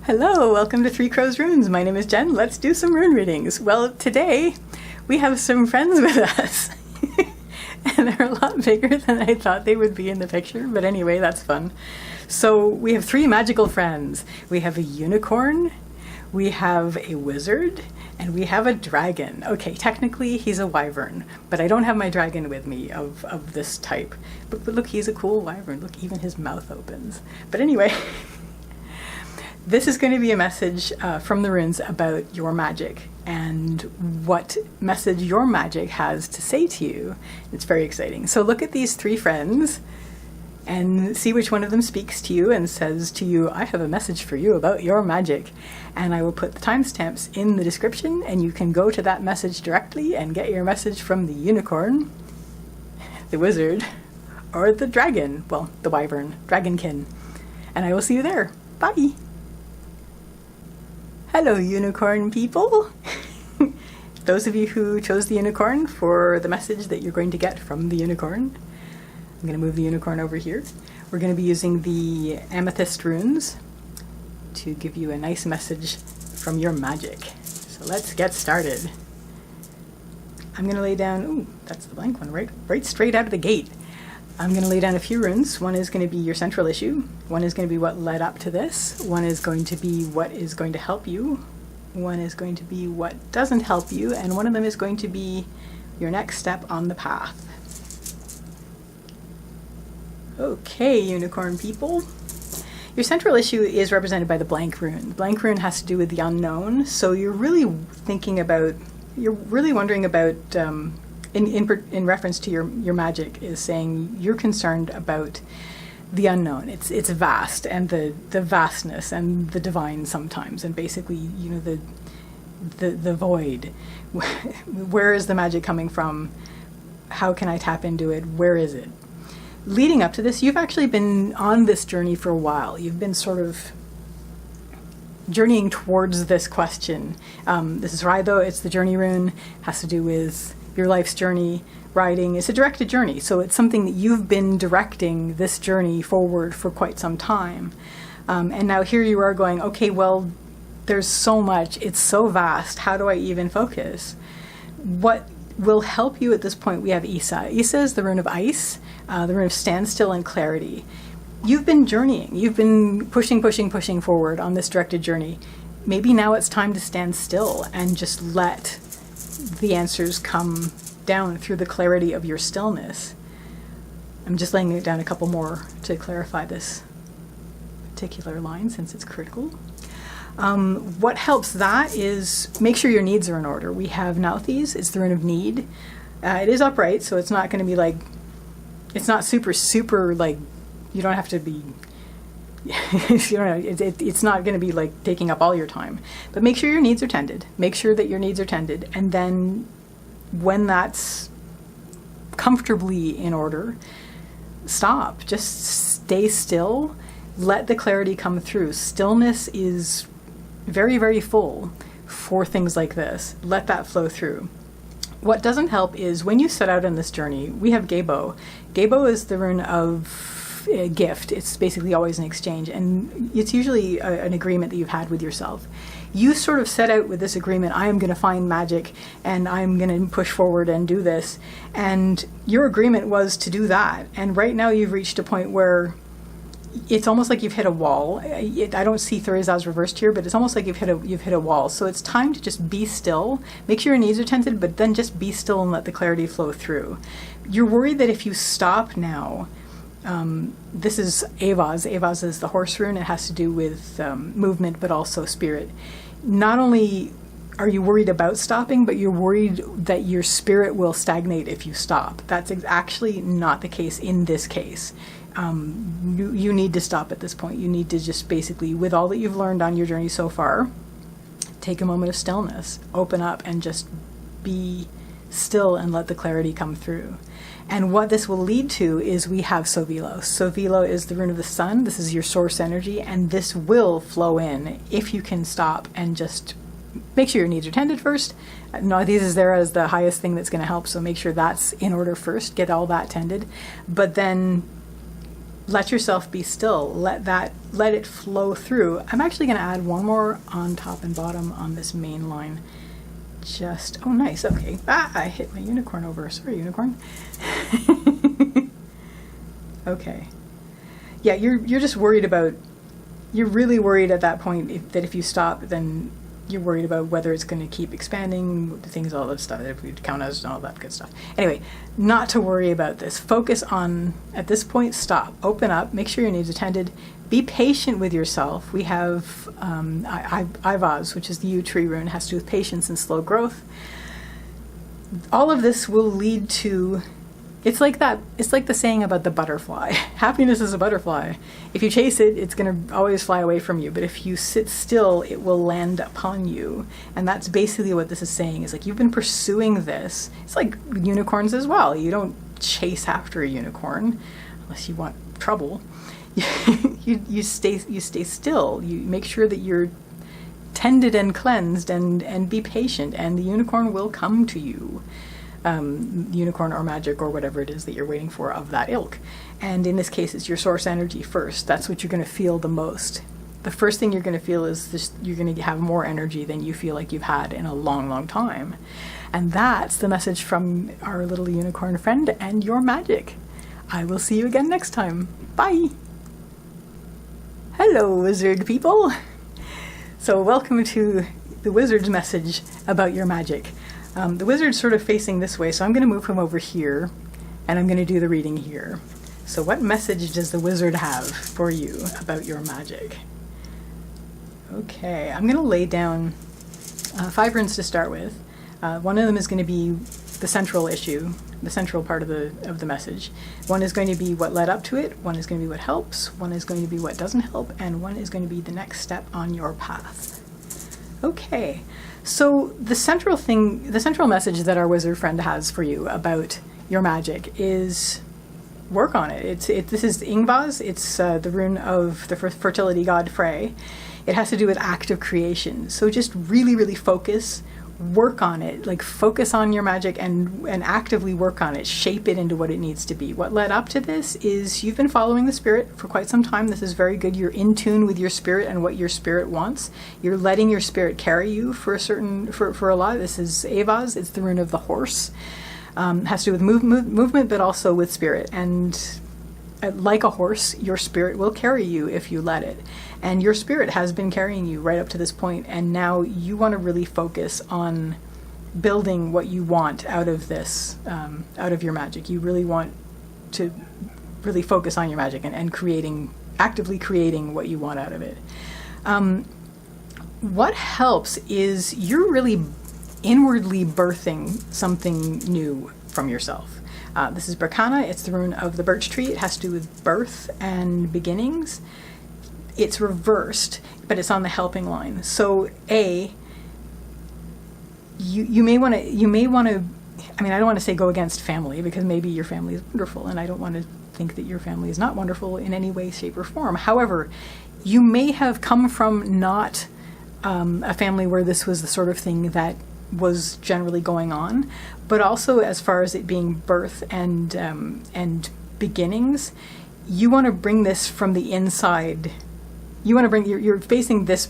Hello, welcome to Three Crows Runes. My name is Jen. Let's do some rune readings. Well, today we have some friends with us. And they're a lot bigger than I thought they would be in the picture, but anyway, that's fun. So we have three magical friends. We have a unicorn, we have a wizard, and we have a dragon. Okay, technically he's a wyvern, but I don't have my dragon with me of this type. But look, he's a cool wyvern. Look, even his mouth opens. But anyway, this is going to be a message from the runes about your magic and what message your magic has to say to you. It's very exciting. So look at these three friends and see which one of them speaks to you and says to you, I have a message for you about your magic. And I will put the timestamps in the description, and you can go to that message directly and get your message from the unicorn, the wizard, or the dragon, well, the wyvern, dragonkin. And I will see you there. Bye! Hello, unicorn people! Those of you who chose the unicorn for the message that you're going to get from the unicorn, I'm going to move the unicorn over here. We're going to be using the amethyst runes to give you a nice message from your magic. So let's get started. I'm going to lay down, ooh, that's the blank one, right straight out of the gate. I'm going to lay down a few runes. One is going to be your central issue. One is going to be what led up to this. One is going to be what is going to help you. One is going to be what doesn't help you. And one of them is going to be your next step on the path. Okay, unicorn people. Your central issue is represented by the blank rune. The blank rune has to do with the unknown. So you're really wondering about in reference to your magic, is saying you're concerned about the unknown. It's vast, and the vastness and the divine sometimes, and basically, you know, the void. Where is the magic coming from? How can I tap into it? Where is it? Leading up to this, you've actually been on this journey for a while. You've been sort of journeying towards this question. This is Raido. It's the journey rune. Has to do with your life's journey. Riding is a directed journey, so it's something that you've been directing this journey forward for quite some time. And now here you are going, okay, well, there's so much, it's so vast, how do I even focus? What will help you at this point, we have Isa. Isa is the rune of ice, the rune of standstill and clarity. You've been journeying, you've been pushing forward on this directed journey. Maybe now it's time to stand still and just let the answers come down through the clarity of your stillness. I'm just laying it down a couple more to clarify this particular line since it's critical. What helps that is make sure your needs are in order. We have Nauthiz, it's the rune of need. It is upright, so it's not going to be like, it's not super like, you don't have to be it's not going to be like taking up all your time, but make sure your needs are tended. Make sure that your needs are tended, and then when that's comfortably in order, stop. Just stay still. Let the clarity come through. Stillness is very, very full for things like this. Let that flow through. What doesn't help is when you set out on this journey, we have Gebo. Gebo is the rune of a gift. It's basically always an exchange, and it's usually an agreement that you've had with yourself. You sort of set out with this agreement, I am going to find magic and I'm going to push forward and do this, and your agreement was to do that, and right now you've reached a point where it's almost like you've hit a wall. I don't see Thurizaz reversed here, but it's almost like you've hit a wall. So it's time to just be still. Make sure your needs are tended, but then just be still and let the clarity flow through. You're worried that if you stop now, this is Avaz. Avaz is the horse rune. It has to do with movement, but also spirit. Not only are you worried about stopping, but you're worried that your spirit will stagnate if you stop. That's actually not the case in this case. You need to stop at this point. You need to just basically, with all that you've learned on your journey so far, take a moment of stillness, open up, and just be still and let the clarity come through. And what this will lead to is we have Sovilo. Sovilo is the rune of the sun. This is your source energy, and this will flow in if you can stop and just make sure your needs are tended first. Nauthiz is there as the highest thing that's going to help, so make sure that's in order first. Get all that tended. But then let yourself be still. Let it flow through. I'm actually going to add one more on top and bottom on this main line. Oh, nice. Okay. I hit my unicorn over. Sorry, unicorn. Okay. Yeah, you're just worried about, you're really worried at that point that if you stop, then you're worried about whether it's going to keep expanding, things, all that stuff, if we count as and all that good stuff. Anyway, not to worry about this. Focus on, at this point, stop, open up, make sure your needs are tended, be patient with yourself. We have Ivaz, which is the yew tree rune, has to do with patience and slow growth. All of this will lead to, it's like the saying about the butterfly. Happiness is a butterfly. If you chase it, it's going to always fly away from you. But if you sit still, it will land upon you. And that's basically what this is saying, is like, you've been pursuing this. It's like unicorns as well. You don't chase after a unicorn unless you want trouble. You stay still. You make sure that you're tended and cleansed, and be patient, and the unicorn will come to you. Unicorn or magic or whatever it is that you're waiting for of that ilk. And in this case, it's your source energy first. That's what you're going to feel the most. The first thing you're going to feel is this, you're going to have more energy than you feel like you've had in a long, long time. And that's the message from our little unicorn friend and your magic. I will see you again next time. Bye. Hello, wizard people. So welcome to the wizard's message about your magic. The wizard's sort of facing this way, so I'm going to move him over here, and I'm going to do the reading here. So what message does the wizard have for you about your magic? Okay, I'm going to lay down 5 runes to start with. One of them is going to be the central issue, the central part of the message. One is going to be what led up to it, one is going to be what helps, one is going to be what doesn't help, and one is going to be the next step on your path. Okay. So the central message that our wizard friend has for you about your magic is work on it. This is Ingvaz. It's the rune of the fertility god Frey. It has to do with active creation. So just really, really focus, work on it. Like, focus on your magic and actively work on it. Shape it into what it needs to be. What led up to this is you've been following the spirit for quite some time. This is very good. You're in tune with your spirit and what your spirit wants. You're letting your spirit carry you for a lot. This is Avaz. It's the rune of the horse. Has to do with movement, but also with spirit. And like a horse, your spirit will carry you if you let it. And your spirit has been carrying you right up to this point, and now you want to really focus on building what you want out of this, out of your magic. You really want to really focus on your magic and actively creating what you want out of it. What helps is you're really inwardly birthing something new from yourself. This is Berkana. It's the rune of the birch tree. It has to do with birth and beginnings. It's reversed, but it's on the helping line. So you may want to, I mean, I don't want to say go against family, because maybe your family is wonderful, and I don't want to think that your family is not wonderful in any way, shape, or form. However, you may have come from not a family where this was the sort of thing that was generally going on, but also as far as it being birth and beginnings, you want to bring this from the inside. You want to bring, you're facing this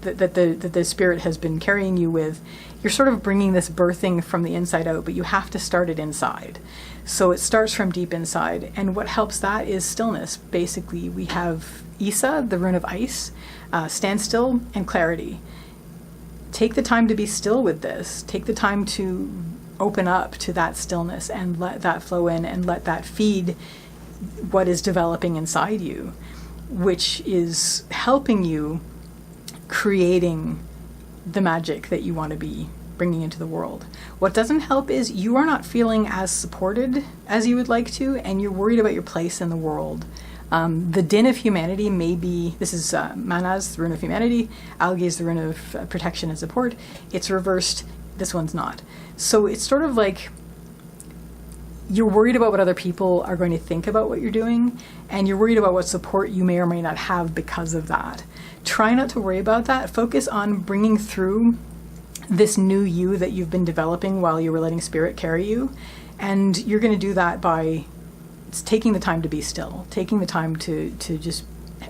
that the spirit has been carrying you with. You're sort of bringing this birthing from the inside out, but you have to start it inside. So it starts from deep inside, and what helps that is stillness. Basically, we have Isa, the rune of ice, standstill, and clarity. Take the time to be still with this. Take the time to open up to that stillness and let that flow in, and let that feed what is developing inside you, which is helping you creating the magic that you want to be bringing into the world. What doesn't help is you are not feeling as supported as you would like to, and you're worried about your place in the world. The din of humanity may be, this is Manaz, the rune of humanity. Algae is the rune of protection and support. It's reversed. This one's not. So it's sort of like you're worried about what other people are going to think about what you're doing, and you're worried about what support you may or may not have because of that. Try not to worry about that. Focus on bringing through this new you that you've been developing while you were letting spirit carry you. And you're going to do that by it's taking the time to be still, taking the time to just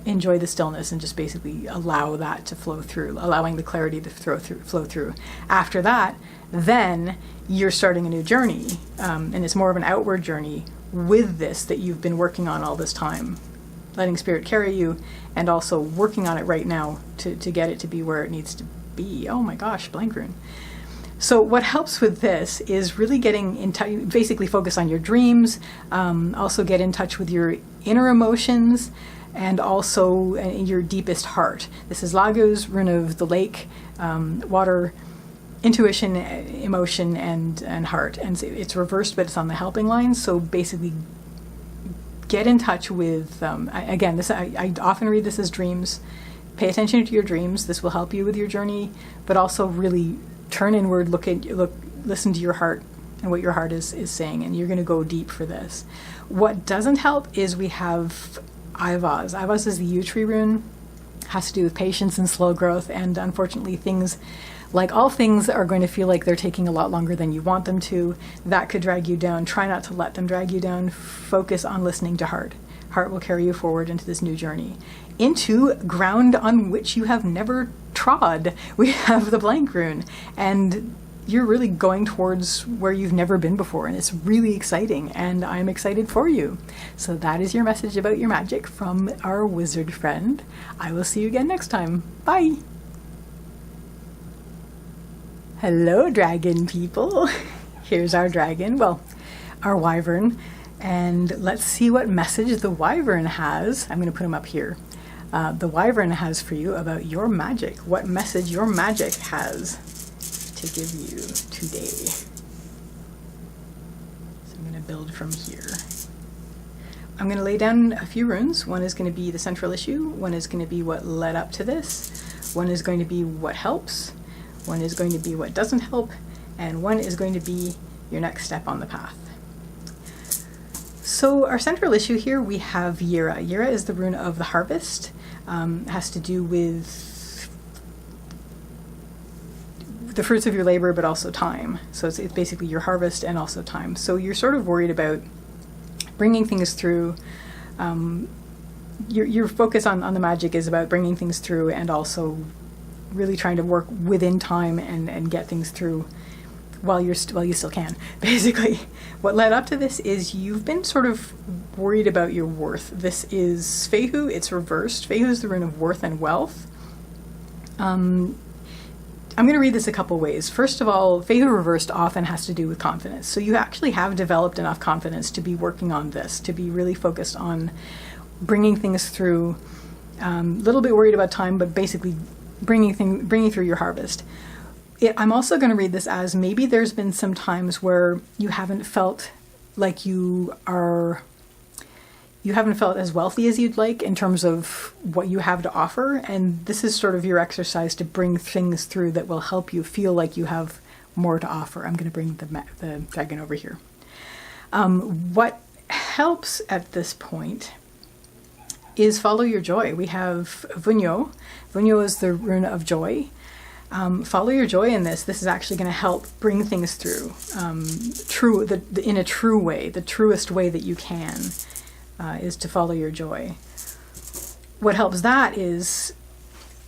enjoy the stillness and just basically allow that to flow through, allowing the clarity to flow through. After that, then you're starting a new journey, and it's more of an outward journey with this that you've been working on all this time, letting spirit carry you, and also working on it right now to get it to be where it needs to be. Oh my gosh, blank rune. So what helps with this is really getting in touch, basically focus on your dreams, also get in touch with your inner emotions, and also your deepest heart. This is Lagu's rune of the lake, water, intuition, emotion, and heart. And it's reversed, but it's on the helping line. So basically get in touch with, again, I often read this as dreams. Pay attention to your dreams. This will help you with your journey, but also really turn inward, listen to your heart and what your heart is saying, and you're going to go deep for this. What doesn't help is we have Ivaz. Ivaz is the yew tree rune, has to do with patience and slow growth, and unfortunately things, like all things, are going to feel like they're taking a lot longer than you want them to. That could drag you down. Try not to let them drag you down. Focus on listening to heart. Heart will carry you forward into this new journey, into ground on which you have never trod. We have the blank rune, and you're really going towards where you've never been before, and it's really exciting, and I'm excited for you. So that is your message about your magic from our wizard friend. I will see you again next time. Bye. Hello, dragon people. Here's our dragon, well, our wyvern, and let's see what message the wyvern has. I'm going to put him up here. The wyvern has for you about your magic, what message your magic has to give you today. So I'm going to build from here. I'm going to lay down a few runes. One is going to be the central issue, one is going to be what led up to this, one is going to be what helps, one is going to be what doesn't help, and one is going to be your next step on the path. So our central issue here, we have Yira. Yira is the rune of the harvest. It has to do with the fruits of your labor, but also time. So it's basically your harvest and also time. So you're sort of worried about bringing things through. Your focus on the magic is about bringing things through and also really trying to work within time and get things through while you still can. Basically, what led up to this is you've been sort of worried about your worth. This is Fehu, it's reversed. Fehu is the rune of worth and wealth. I'm going to read this a couple ways. First of all, Fehu reversed often has to do with confidence. So you actually have developed enough confidence to be working on this, to be really focused on bringing things through. A little bit worried about time, but basically bringing through your harvest. I'm also going to read this as maybe there's been some times where you haven't felt like you haven't felt as wealthy as you'd like in terms of what you have to offer, and this is sort of your exercise to bring things through that will help you feel like you have more to offer. I'm going to bring the dragon over here. What helps at this point is follow your joy. We have Vunyo. Vunyo is the rune of joy. Follow your joy in this. This is actually going to help bring things through in a true way, the truest way that you can. Is to follow your joy. What helps that is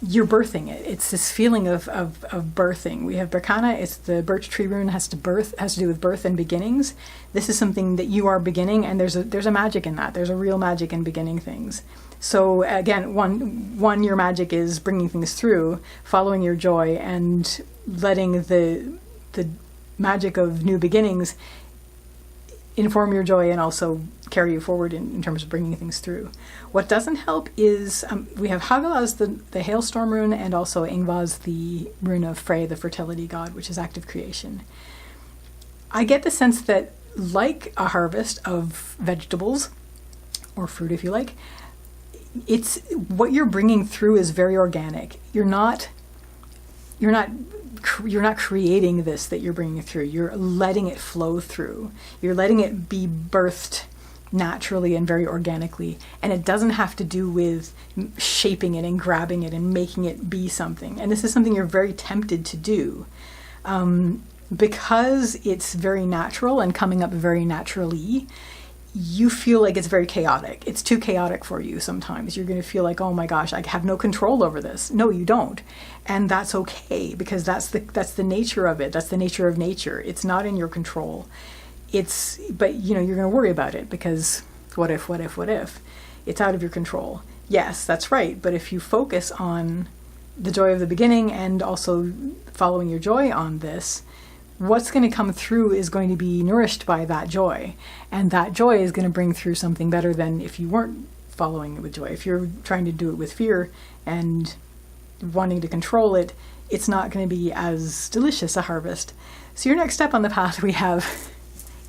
you're birthing it. It's this feeling of birthing. We have Berkana, it's the birch tree rune, has to do with birth and beginnings. This is something that you are beginning, and there's a magic in that. There's a real magic in beginning things. So again, one your magic is bringing things through, following your joy, and letting the magic of new beginnings inform your joy and also carry you forward in terms of bringing things through. What doesn't help is we have Hagalaz, the hailstorm rune, and also Ingvaz, the rune of Frey, the fertility god, which is active creation. I get the sense that, like a harvest of vegetables, or fruit if you like, it's what you're bringing through is very organic. You're not creating this that you're bringing through. You're letting it flow through. You're letting it be birthed naturally and very organically. And it doesn't have to do with shaping it and grabbing it and making it be something. And this is something you're very tempted to do. Because it's very natural and coming up very naturally, you feel like it's very chaotic. It's too chaotic for you sometimes. You're going to feel like, oh my gosh, I have no control over this. No, you don't. And that's okay, because that's the nature of it. That's the nature of nature. It's not in your control. But you're going to worry about it because what if? It's out of your control. Yes, that's right. But if you focus on the joy of the beginning and also following your joy on this, what's going to come through is going to be nourished by that joy. And that joy is going to bring through something better than if you weren't following it with joy. If you're trying to do it with fear and wanting to control it, it's not going to be as delicious a harvest. So your next step on the path, we have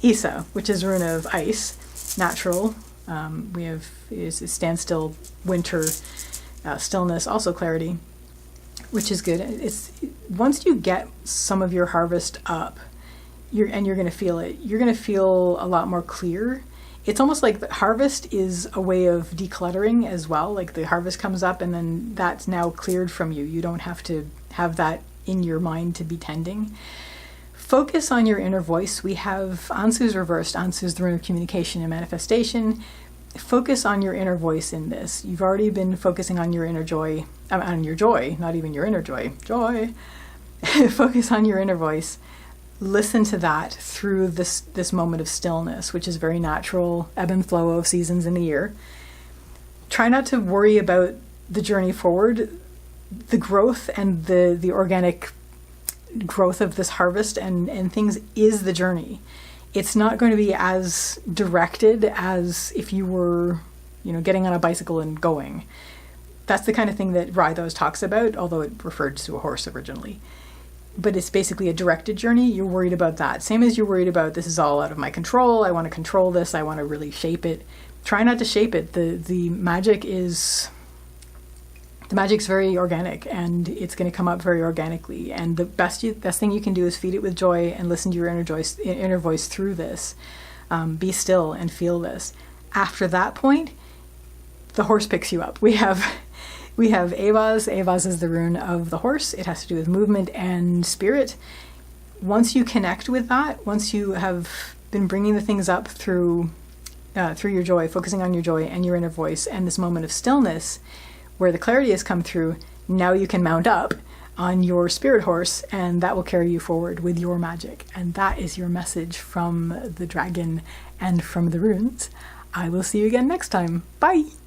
Isa, which is rune of ice, natural. We have is standstill, winter, stillness, also clarity, which is good. It's once you get some of your harvest up, you're going to feel it. You're going to feel a lot more clear. It's almost like the harvest is a way of decluttering as well. Like the harvest comes up and then that's now cleared from you. You don't have to have that in your mind to be tending. Focus on your inner voice. We have Ansu's reversed. Ansu's the rune of communication and manifestation. Focus on your inner voice in this. You've already been focusing on your inner joy, on your joy, not even your inner joy. Joy. Focus on your inner voice. Listen to that through this moment of stillness, which is very natural, ebb and flow of seasons in the year. Try not to worry about the journey forward. The growth and the organic growth of this harvest and things is the journey. It's not going to be as directed as if you were, getting on a bicycle and going. That's the kind of thing that Rythos talks about, although it referred to a horse originally. But it's basically a directed journey. You're worried about that. Same as you're worried about, this is all out of my control. I want to control this. I want to really shape it. Try not to shape it. The magic's very organic and it's going to come up very organically. And the best thing you can do is feed it with joy and listen to your inner voice through this. Be still and feel this. After that point, the horse picks you up. We have Avaz. Avaz is the rune of the horse. It has to do with movement and spirit. Once you connect with that, once you have been bringing the things up through your joy, focusing on your joy and your inner voice and this moment of stillness, where the clarity has come through, now you can mount up on your spirit horse and that will carry you forward with your magic. And that is your message from the dragon and from the runes. I will see you again next time. Bye!